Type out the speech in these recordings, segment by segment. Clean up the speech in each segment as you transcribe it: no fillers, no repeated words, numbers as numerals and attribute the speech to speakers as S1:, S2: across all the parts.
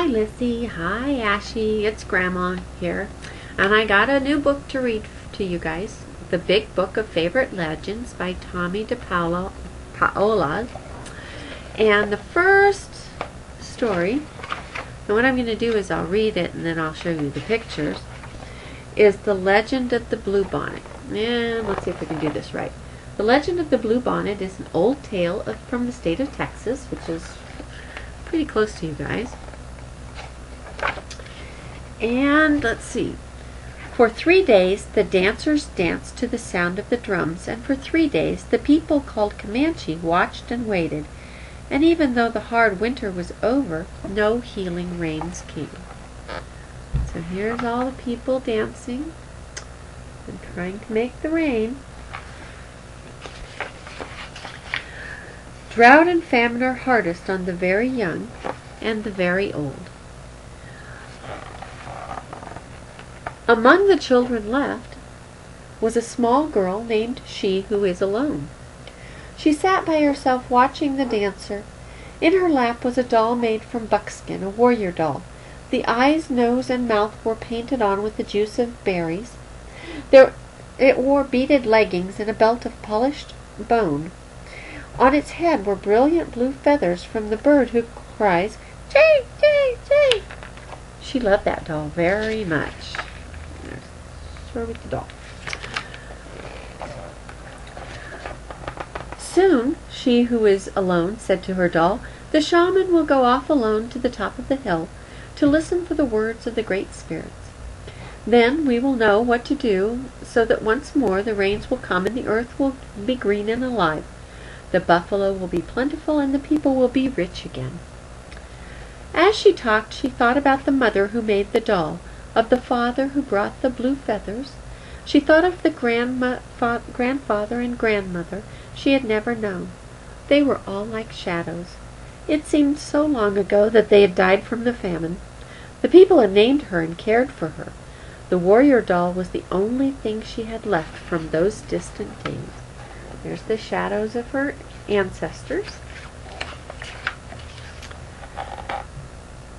S1: Hi Lissy, hi Ashy, it's Grandma here, and I got a new book to read to you guys, The Big Book of Favorite Legends by Tomie dePaola. And the first story, and what I'm going to do is I'll read it and then I'll show you the pictures, is The Legend of the Bluebonnet. And let's see if we can do this right. The Legend of the Bluebonnet is an old tale from the state of Texas, which is pretty close to you guys. And let's see. For 3 days the dancers danced to the sound of the drums, and for 3 days the people called Comanche watched and waited, and even though the hard winter was over, no healing rains came. So here's all the people dancing and trying to make the rain. Drought and famine are hardest on the very young and the very old. Among the children left was a small girl named She Who Is Alone. She sat by herself watching the dancer. In her lap was a doll made from buckskin, a warrior doll. The eyes, nose, and mouth were painted on with the juice of berries. It wore beaded leggings and a belt of polished bone. On its head were brilliant blue feathers from the bird who cries, "Jay, Jay, Jay." She loved that doll very much. With the doll. Soon, She Who Is Alone said to her doll, "The shaman will go off alone to the top of the hill to listen for the words of the great spirits. Then we will know what to do so that once more the rains will come and the earth will be green and alive. The buffalo will be plentiful and the people will be rich again." As she talked, she thought about the mother who made the doll, of the father who brought the blue feathers. She thought of the grandfather and grandmother she had never known. They were all like shadows. It seemed so long ago that they had died from the famine. The people had named her and cared for her. The warrior doll was the only thing she had left from those distant days. There's the shadows of her ancestors.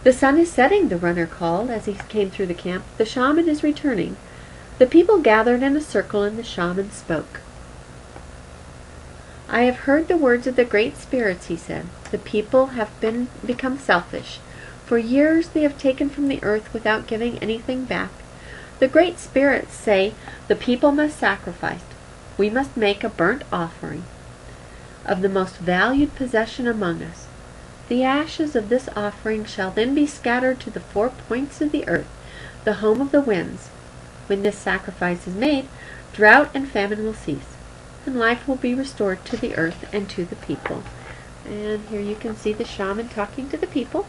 S1: "The sun is setting," the runner called as he came through the camp. "The shaman is returning." The people gathered in a circle and the shaman spoke. "I have heard the words of the great spirits," he said. "The people have become selfish. For years they have taken from the earth without giving anything back. The great spirits say the people must sacrifice. We must make a burnt offering of the most valued possession among us. The ashes of this offering shall then be scattered to the 4 points of the earth, the home of the winds. When this sacrifice is made, drought and famine will cease, and life will be restored to the earth and to the people." And here you can see the shaman talking to the people.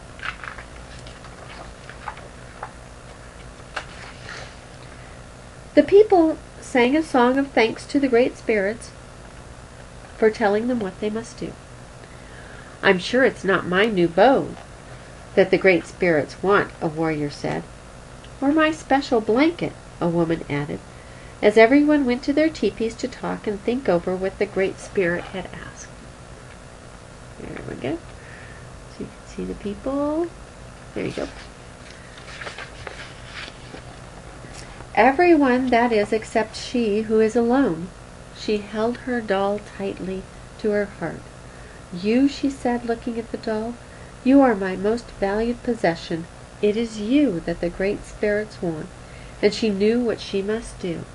S1: The people sang a song of thanks to the great spirits for telling them what they must do. "I'm sure it's not my new bow that the great spirits want," a warrior said. "Or my special blanket," a woman added, as everyone went to their teepees to talk and think over what the great spirit had asked. There we go. So you can see the people. There you go. Everyone, that is, except She Who Is Alone. She held her doll tightly to her heart. "You," she said, looking at the doll, "you are my most valued possession. It is you that the great spirits want." And she knew what she must do.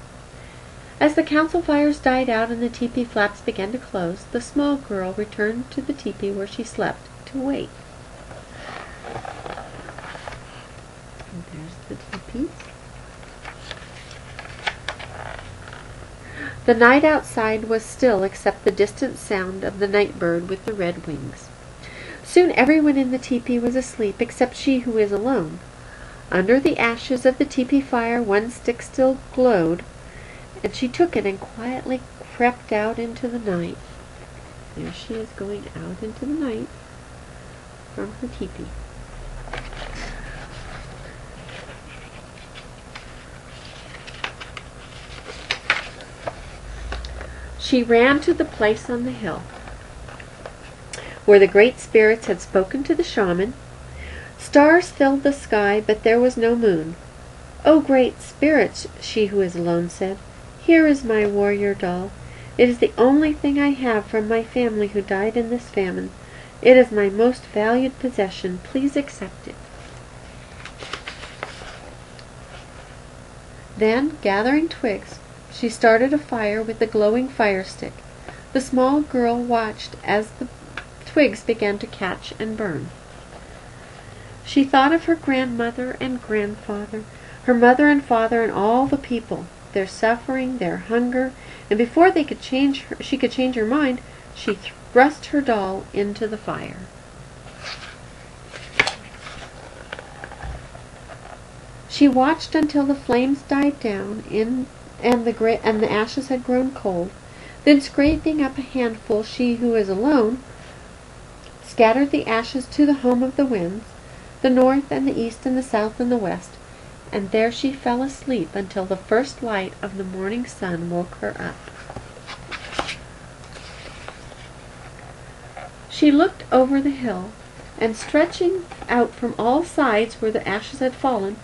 S1: As the council fires died out and the teepee flaps began to close, the small girl returned to the teepee where she slept to wait. And there's the teepees. The night outside was still except the distant sound of the night bird with the red wings. Soon everyone in the teepee was asleep except She Who Is Alone. Under the ashes of the teepee fire one stick still glowed, and she took it and quietly crept out into the night. There she is going out into the night from her teepee. She ran to the place on the hill where the great spirits had spoken to the shaman. Stars filled the sky, but there was no moon. "O great spirits," she who is alone said, "here is my warrior doll. It is the only thing I have from my family who died in this famine. It is my most valued possession. Please accept it." Then, gathering twigs, she started a fire with the glowing fire stick. The small girl watched as the twigs began to catch and burn. She thought of her grandmother and grandfather, her mother and father, and all the people, their suffering, their hunger, and before she could change her mind, she thrust her doll into the fire. She watched until the flames died down and the ashes had grown cold. Then, scraping up a handful, she who is alone scattered the ashes to the home of the winds, the north and the east and the south and the west, and there she fell asleep until the first light of the morning sun woke her up. She looked over the hill, and stretching out from all sides where the ashes had fallen,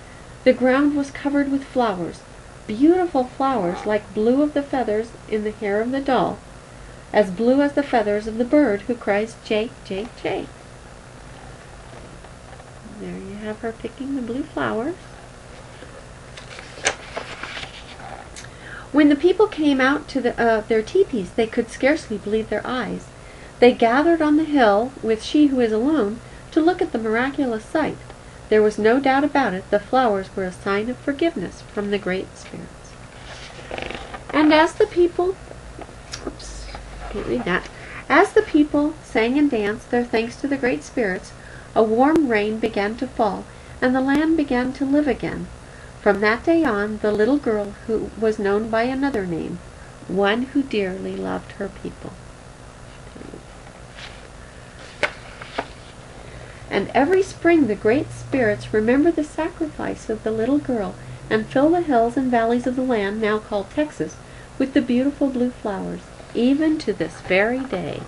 S1: the ground was covered with flowers, beautiful flowers like blue of the feathers in the hair of the doll, as blue as the feathers of the bird who cries "Jake, Jake, Jake." There you have her picking the blue flowers. When the people came out to their teepees, they could scarcely believe their eyes. They gathered on the hill with she who is alone to look at the miraculous sight. There was no doubt about it, the flowers were a sign of forgiveness from the great spirits. And as the people, as the people sang and danced their thanks to the great spirits, a warm rain began to fall, and the land began to live again. From that day on, the little girl who was known by another name, one who dearly loved her people. And every spring the great spirits remember the sacrifice of the little girl and fill the hills and valleys of the land, now called Texas, with the beautiful blue flowers, even to this very day.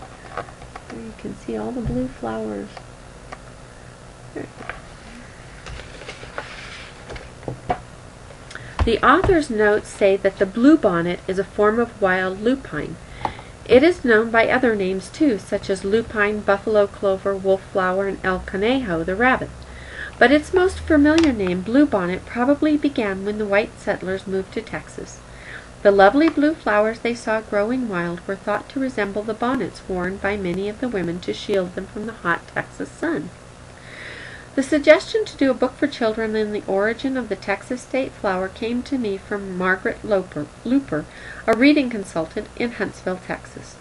S1: There you can see all the blue flowers. The author's notes say that the bluebonnet is a form of wild lupine. It is known by other names too, such as lupine, buffalo clover, wolf flower, and el conejo, the rabbit. But its most familiar name, bluebonnet, probably began when the white settlers moved to Texas. The lovely blue flowers they saw growing wild were thought to resemble the bonnets worn by many of the women to shield them from the hot Texas sun. The suggestion to do a book for children on the origin of the Texas state flower came to me from Margaret Looper, a reading consultant in Huntsville, Texas.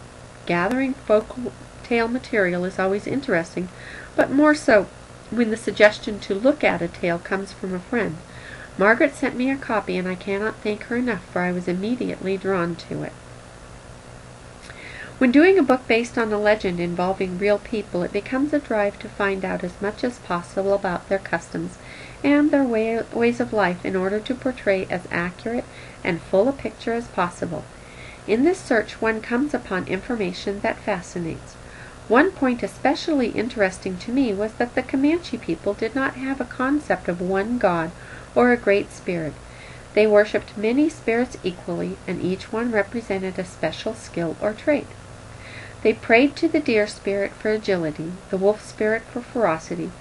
S1: Gathering folk tale material is always interesting, but more so when the suggestion to look at a tale comes from a friend. Margaret sent me a copy, and I cannot thank her enough, for I was immediately drawn to it. When doing a book based on a legend involving real people, it becomes a drive to find out as much as possible about their customs and their ways of life in order to portray as accurate and full a picture as possible. In this search one comes upon information that fascinates. One point especially interesting to me was that the Comanche people did not have a concept of one god or a great spirit. They worshipped many spirits equally, and each one represented a special skill or trait. They prayed to the deer spirit for agility, the wolf spirit for ferocity,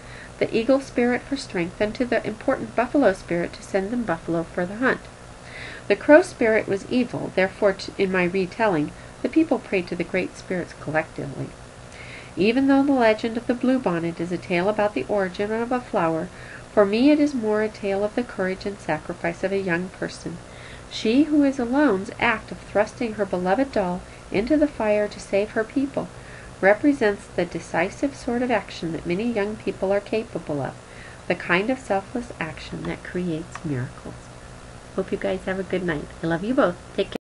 S1: the eagle spirit for strength, and to the important buffalo spirit to send them buffalo for the hunt. The crow spirit was evil, therefore, in my retelling, the people prayed to the great spirits collectively. Even though the legend of the bluebonnet is a tale about the origin of a flower, for me it is more a tale of the courage and sacrifice of a young person. She who is alone's act of thrusting her beloved doll into the fire to save her people represents the decisive sort of action that many young people are capable of, the kind of selfless action that creates miracles. Hope you guys have a good night. I love you both. Take care.